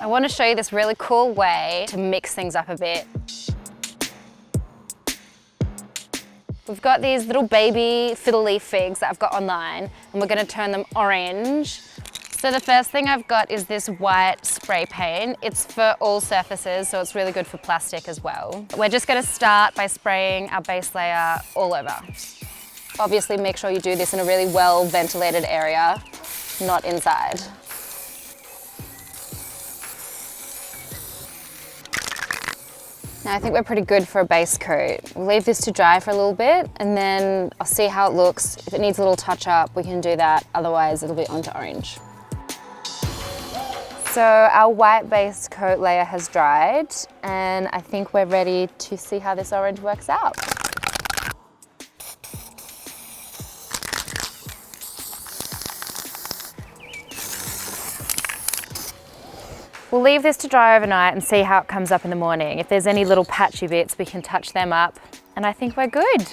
I want to show you this really cool way to mix things up a bit. We've got these little baby fiddle leaf figs that I've got online, and we're going to turn them orange. So the first thing I've got is this white spray paint. It's for all surfaces, so it's really good for plastic as well. We're just going to start by spraying our base layer all over. Obviously make sure you do this in a really well ventilated area, not inside. Now I think we're pretty good for a base coat. We'll leave this to dry for a little bit and then I'll see how it looks. If it needs a little touch up, we can do that. Otherwise it'll be onto orange. So our white base coat layer has dried and I think we're ready to see how this orange works out. We'll leave this to dry overnight and see how it comes up in the morning. If there's any little patchy bits, we can touch them up and I think we're good.